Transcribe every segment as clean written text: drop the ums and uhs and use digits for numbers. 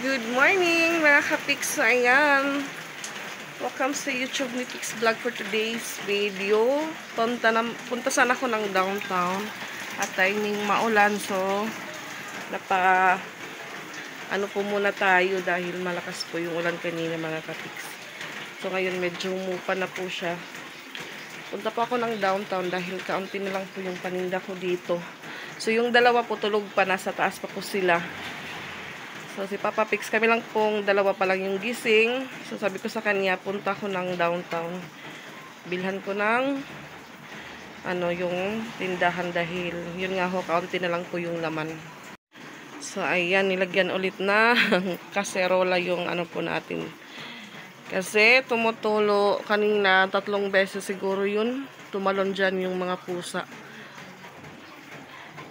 Good morning mga ka-Pix. Ayan. Welcome sa YouTube ni Pix Vlog for today's video. Punta sana ako ng downtown at timing maulan, so ano po muna tayo dahil malakas po yung ulan kanina mga ka-Pix. So ngayon medyo umupa na po siya. Punta po ako ng downtown dahil kaunti na lang po yung paninda ko dito. So yung dalawa po tulog pa, nasa taas pa po sila. So, si Papa Pix, kami lang pong dalawa pa lang yung gising. So, sabi ko sa kanya, punta ko ng downtown. Bilhan ko ng yung tindahan dahil yun nga ho, kaunti na lang po yung laman. So, ayan, nilagyan ulit na kaserola yung po natin. Kasi, tumutulo kanina, 3 beses siguro yun. Tumalon dyan yung mga pusa.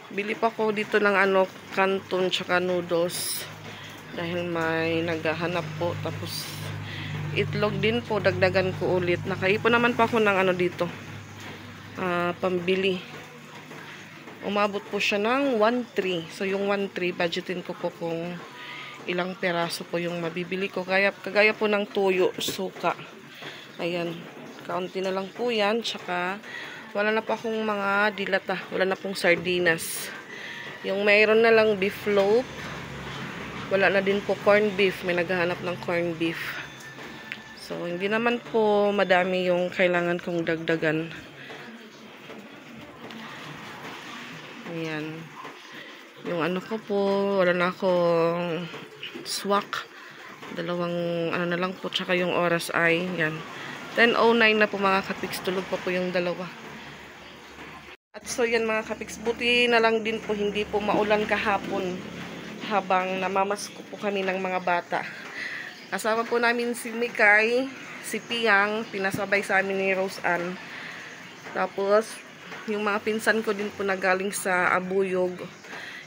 Bili pa ko dito ng canton tsaka noodles. Dahil may naghahanap po. Tapos, itlog din po. Dagdagan ko ulit. Nakaipon naman pa ako ng dito. Pambili. Umabot po siya ng 1.3. So, yung 1.3, budgetin ko po kung ilang peraso po yung mabibili ko. Kagaya po ng tuyo, suka. Ayan. Kaunti na lang po yan. Tsaka, wala na pa akong mga dilata. Wala na pong sardinas. Yung mayroon na lang beef loaf. Wala na din po corn beef. May naghahanap ng corn beef. So, hindi naman po madami yung kailangan kong dagdagan. Ayan. Yung ko po, wala na akong swak. Dalawang na lang po. Tsaka yung oras ay, yan. 10:09 na po mga ka-Pix. Tulog pa po yung dalawa. At so, yan mga ka-Pix. Buti na lang din po, hindi po maulan kahapon. Habang namamasko po kami ng mga bata. Kasama po namin si Mikay, si Piang, pinasabay sa amin ni Rose Ann. Tapos, yung mga pinsan ko din po na galing sa Abuyog.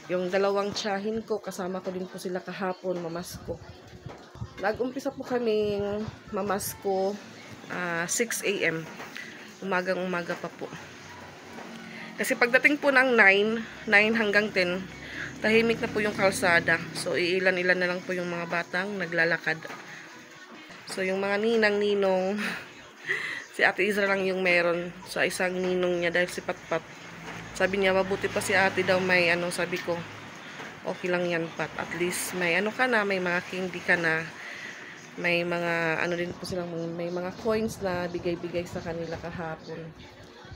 Yung dalawang tiyahin ko, kasama ko din po sila kahapon, mamasko. Nag-umpisa po kaming mamasko 6 AM. Umagang-umaga pa po. Kasi pagdating po ng 9 hanggang 10, tahimik na po yung kalsada. So, iilan-ilan na lang po yung mga batang naglalakad. So, yung mga ninang-ninong, si Ate Isra lang yung meron sa isang ninong niya dahil si Patpat. Sabi niya, mabuti pa si ate daw may sabi ko, okay lang yan Pat. At least may ka na, may mga candy ka na. May mga, din po silang, may mga coins na bigay-bigay sa kanila kahapon.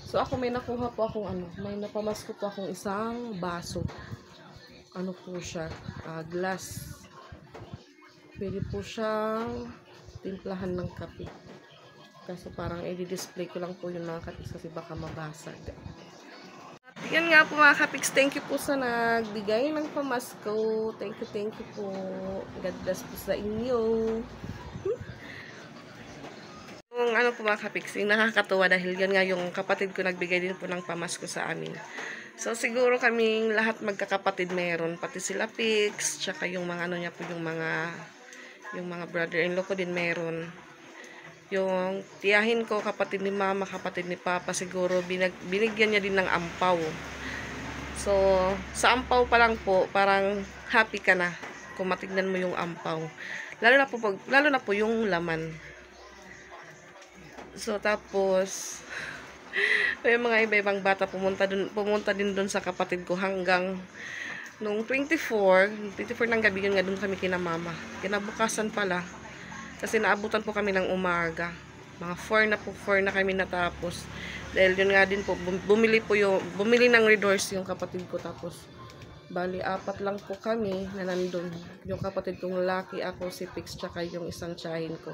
So, ako may nakuha po akong may napamasko po akong isang baso. Po siya, glass. Pwede po siyang timplahan ng kape. Kaso parang i-display ko lang po yung mga kapix kasi baka mabasag. At yan nga po mga kapix, thank you po sa nagbigay ng pamasko. Thank you po. God bless po sa inyo. Yung po mga kapix, nakakatuwa dahil yan nga yung kapatid ko nagbigay din po ng pamasko sa amin. So, siguro kaming lahat magkakapatid meron. Pati sila Pix, tsaka yung mga niya po, yung mga brother-in-law ko din meron. Yung tiyahin ko, kapatid ni mama, kapatid ni papa, siguro binigyan niya din ng ampaw. So, sa ampaw pa lang po, parang happy ka na kung matignan mo yung ampaw. Lalo na po yung laman. So, tapos may mga iba-ibang bata pumunta din doon sa kapatid ko hanggang nung 24 ng gabi yun nga doon kami kina mama. Kinabukasan pala kasi naabutan po kami ng umaga. Mga 4 na kami natapos. Dahil yun nga din po bumili ng Red Horse yung kapatid ko, tapos bali 4 lang po kami na nandun. Yung kapatid kong lalaki, ako, si Pix, tsaka yung isang tiyahin ko.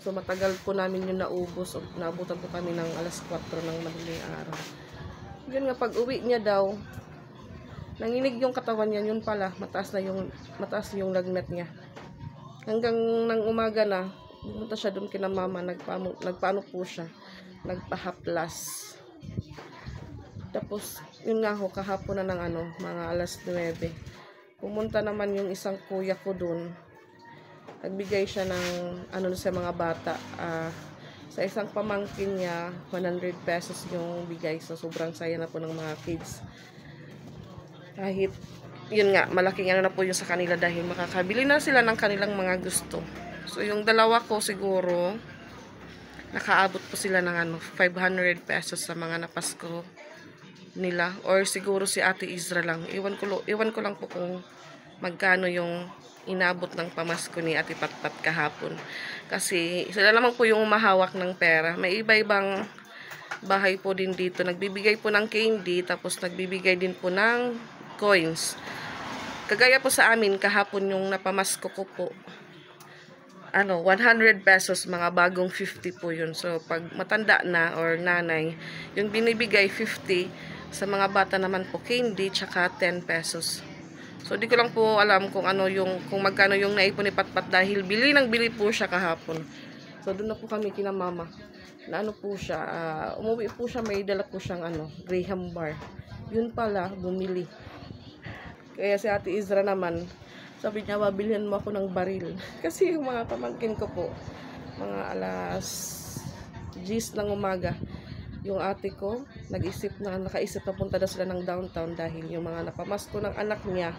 So, matagal po namin yung naubos. Naabutan po kami ng alas 4 ng madaling araw. Yun nga, pag uwi niya daw, nanginig yung katawan niya. Yun pala, mataas yung lagnat niya. Hanggang nang umaga na, pumunta siya doon kina mama. Nagpaano po siya. Nagpahaplas. Tapos, yun nga ho, kahapon na ng mga alas 9. Pumunta naman yung isang kuya ko doon. Nagbigay siya ng sa mga bata. Sa isang pamangkin niya, 100 pesos yung bigay. So, sobrang saya na po ng mga kids. Kahit yun nga, malaking ano na po yung sa kanila dahil makakabili na sila ng kanilang mga gusto. So, yung dalawa ko siguro, nakaabot po sila ng 500 pesos sa mga napasko nila. Or siguro si Ate Isra lang. Iwan ko lang po kung magkano yung inabot ng pamasko ni Ate Patpat kahapon. Kasi sila naman po yung umahawak ng pera. May iba-ibang bahay po din dito. Nagbibigay po ng candy, tapos nagbibigay din po ng coins. Kagaya po sa amin, kahapon yung napamasko ko po, 100 pesos, mga bagong 50 po yun. So, pag matanda na or nanay, yung binibigay 50, sa mga bata naman po candy, tsaka 10 pesos. So, di ko lang po alam kung magkano yung naipon ni Patpat dahil bili po siya kahapon. So, doon na po kami kina mama. Na po siya, umuwi po siya, may dala po siyang Graham bar. Yun pala, bumili. Kaya si Ate Isra naman, sabi niya, mabilhin mo ako ng baril. Kasi yung mga pamangkin ko po, mga alas 10 ng umaga, yung ate ko, nakaisip na punta daw sila ng downtown dahil yung mga napamasko ng anak niya,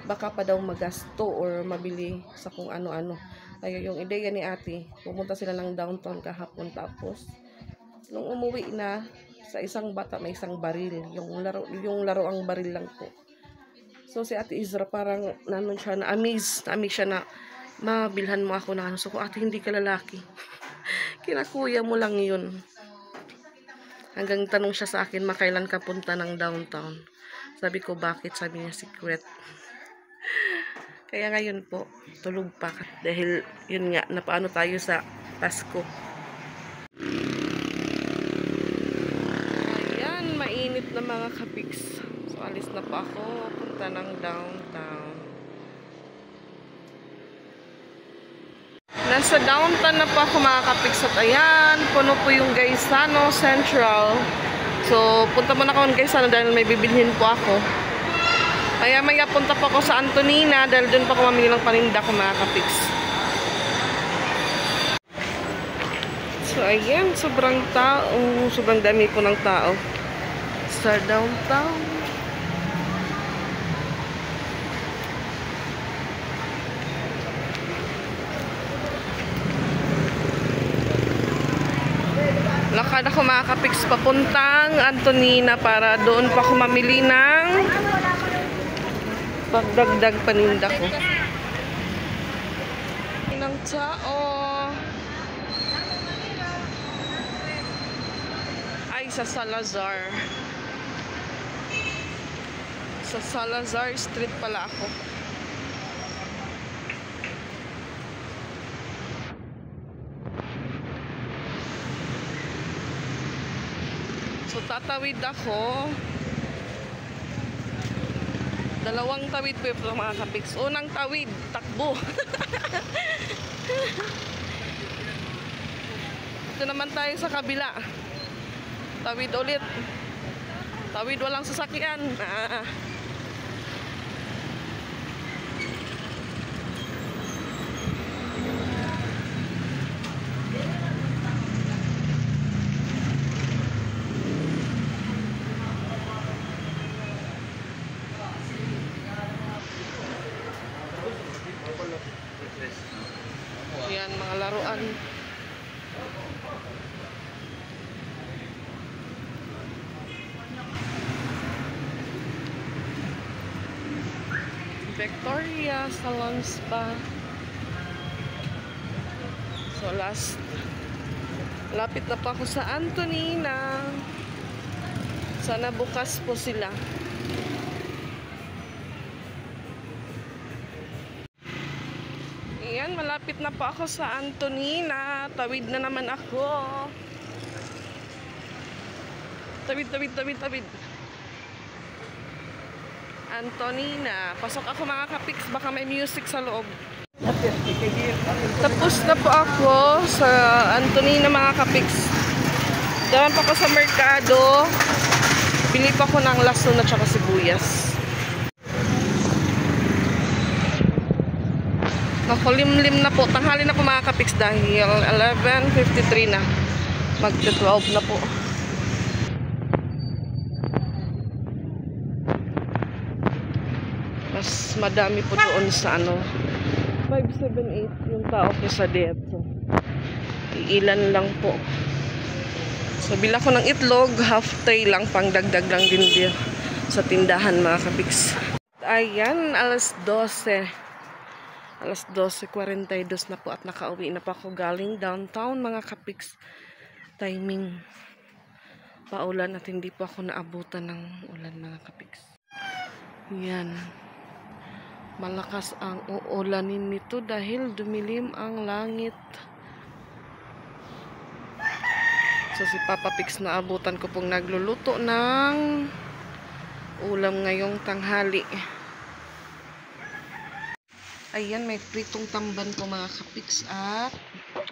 baka pa daw magasto or mabili sa kung ano-ano. Kaya yung ideya ni ate, pumunta sila ng downtown kahapon, tapos nung umuwi na, sa isang bata may isang baril. Yung laro ang baril lang po. So, si Ate Isra parang na-amaze siya na mabilhan mo ako ng So, kung ate, hindi ka lalaki. Kinakuya mo lang yun. Hanggang tanong siya sa akin, makailan ka punta ng downtown? Sabi ko, bakit? Sabi niya, secret. Kaya ngayon po, tulog pa. Dahil, yun nga, napaano tayo sa Pasko. Ayan, mainit na mga kapiks. So, alis na po ako. Punta ng downtown. Nasa downtown na po ako mga kapiks. At ayan, puno po yung Gaisano Central. So, punta muna ako ng Gaisano dahil may bibilhin po ako. Kaya maya punta po ako sa Antonina dahil dun pa ako mamili ng paninda ko mga kapiks. So, ayan, sobrang dami po ng tao sa downtown. Lakad ako mga kapiks papuntang Antonina para doon pa ako mamili ng pagdagdag paninda ko. Ng tao. Ay, sa Salazar. Sa Salazar Street pala ako. So, tatawid ako. Dalawang tawid po yung mga kapiks. Unang tawid, takbo. Ito naman tayo sa kabila. Tawid ulit. Tawid walang sasakyan. Yan, mga laruan. Victoria Salon Spa. So, lapit na pa ako sa Antonina. Sana bukas po sila. Ayan, malapit na po ako sa Antonina. Tawid na naman ako. Tawid. Antonina. Pasok ako mga kapiks. Baka may music sa loob. Tapos na po ako sa Antonina mga kapiks. Daman pa ako sa merkado. Bili pa ako ng lason at saka sibuyas. Nakulimlim na po. Tanghali na po mga kapiks dahil 11:53 na. Magta-12 na po. mas madami po doon sa ano 578 yung tao ko sa dito. Iilan lang po. So bila ko ng itlog, half tray lang, pang dagdag lang din dito sa tindahan mga kapiks. Ayan, alas 12. Alas 12:42 na po at nakauwi na pa ako galing downtown mga kapiks. Timing paulan at hindi po ako naabutan ng ulan mga kapiks. Yan. Malakas ang uulanin nito dahil dumilim ang langit. So si Papa Pix na abutan ko pong nagluluto ng ulam ngayong tanghali. Ayan, may pritong tamban po mga kapiks at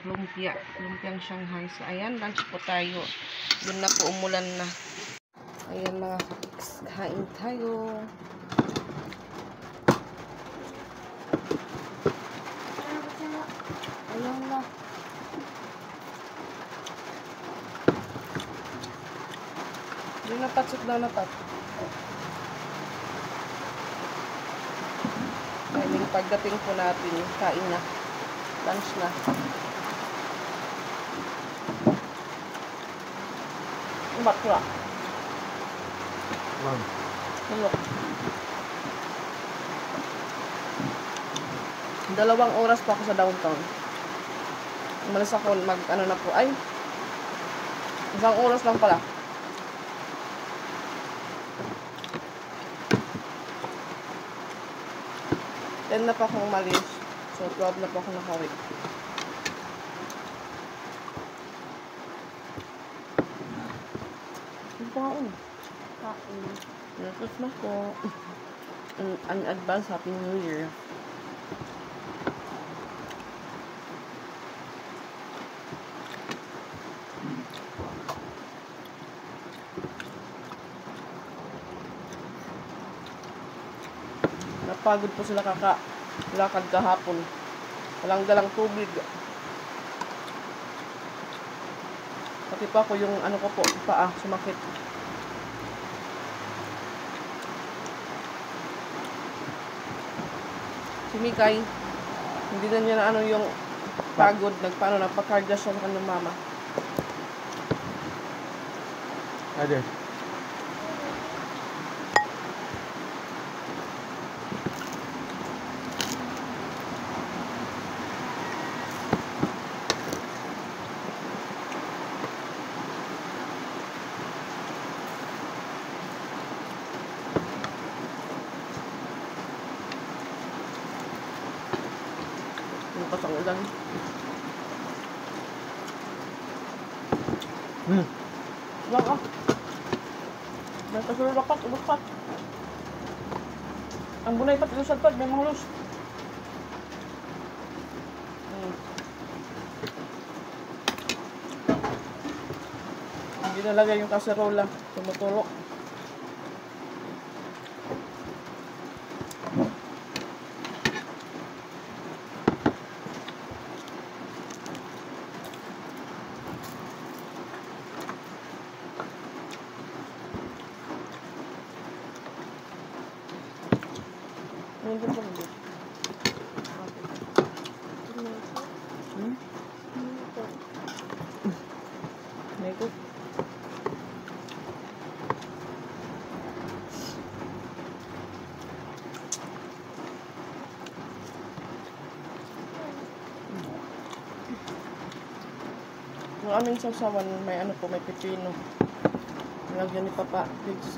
lumpia. Lumpiang Shanghai. So ayan, lunch po tayo. Doon na po umulan na. Ayan mga kapiks, kain tayo. Ayan na. Doon na patsik daw na pat. Ayan, pagdating po natin, kain na. Lunch na. Bakla. Hello. 2 oras pa ako sa downtown. Umalis ako ano na po. Ay, 1 oras lang pala. Then na pa akong umalis. So 12 na pa ako nakawik. Ano pa ako? Kain. Merry Christmas po. An advance Happy New Year. Napagod po sila lakad kahapon. Walang dalang tubig. Pati pa ako yung ano ko po, paa, sumakit. Si Mikay, hindi na niya na ano yung pagod. Nagpakarga siya sa kanyang mama. Ade. Bukas ang ulan. Wag ah. May kasulul rapat, ubos pat. Ang bunay pat, ilusad pat, may mahulus. Hindi nalagay yung kaserola. Tumutulok. Nandun pa nandun. Nego. Yung aming sausawan, may ano po, may pipino. Nilagyan ni Papa Pigs.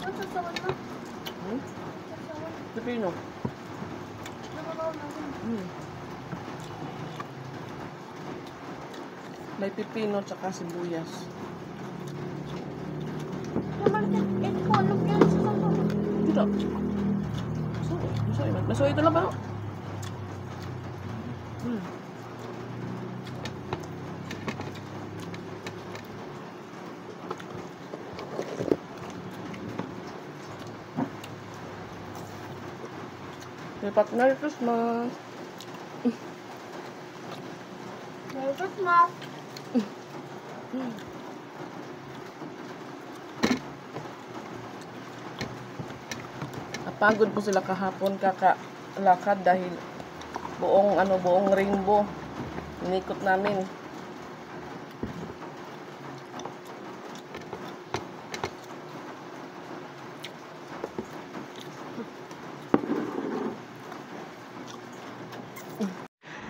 Ano sasawan mo? Sasawan? Pipino. Nakakaw natin. May pipino tsaka sibuyas. Naman, ito, ano kaya sa sasawan? Tidak. Masoy ito lang ba? Merry Christmas. Merry Christmas. napagod po sila kahapon kakalakad dahil buong rainbow inikot namin.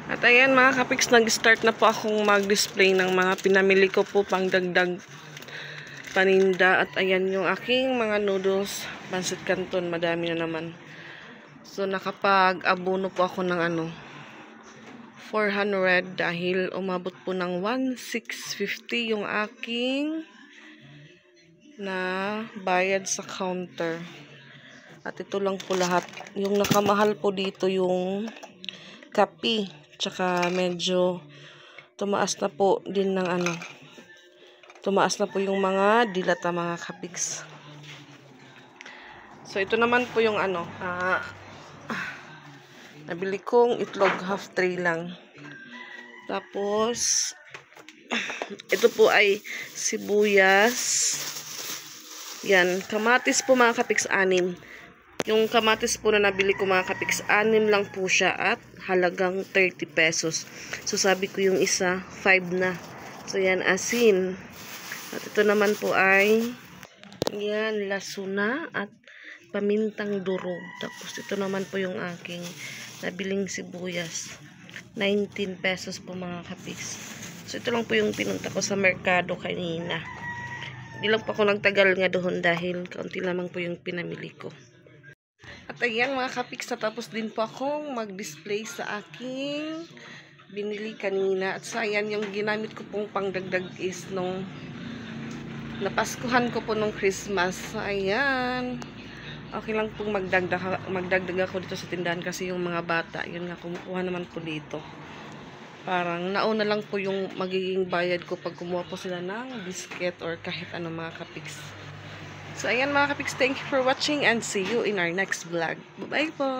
At ayan mga kapiks, nag-start na po akong mag-display ng mga pinamili ko po pang dagdag paninda. At ayan yung aking mga noodles, pancit canton, madami na naman. So nakapag-abono po ako ng 400 dahil umabot po ng 1,650 yung aking na bayad sa counter. At ito lang po lahat. Yung nakamahal po dito yung kape. Tsaka medyo tumaas na po din ng tumaas na po yung mga dilata mga kapiks. So ito naman po yung nabili kong itlog, half tray lang. Tapos ito po ay sibuyas. Yan, kamatis po mga kapiks, 6. Yung kamatis po na nabili ko mga kapiks, 6 lang po siya at halagang 30 pesos. So sabi ko yung isa, 5 na. So yan, asin. At ito naman po ay yan, lasuna at pamintang durog. Tapos ito naman po yung aking nabiling sibuyas. 19 pesos po mga kapiks. So ito lang po yung pinunta ko sa merkado kanina. Hindi lang po ako nagtagal nga doon dahil kaunti lamang po yung pinamili ko. At ayan mga kapiks, natapos din po akong mag-display sa aking binili kanina. At sa ayan, yung ginamit ko pong pangdagdag is nung napaskuhan ko po nung Christmas. So ayan, okay lang pong magdagdag ako dito sa tindahan kasi yung mga bata, yun nga, kumukuha naman po dito. Parang nauna lang po yung magiging bayad ko pag kumuha po sila ng biscuit or kahit ano mga kapiks. So ayan mga kapiks, thank you for watching and see you in our next vlog. Bye-bye po!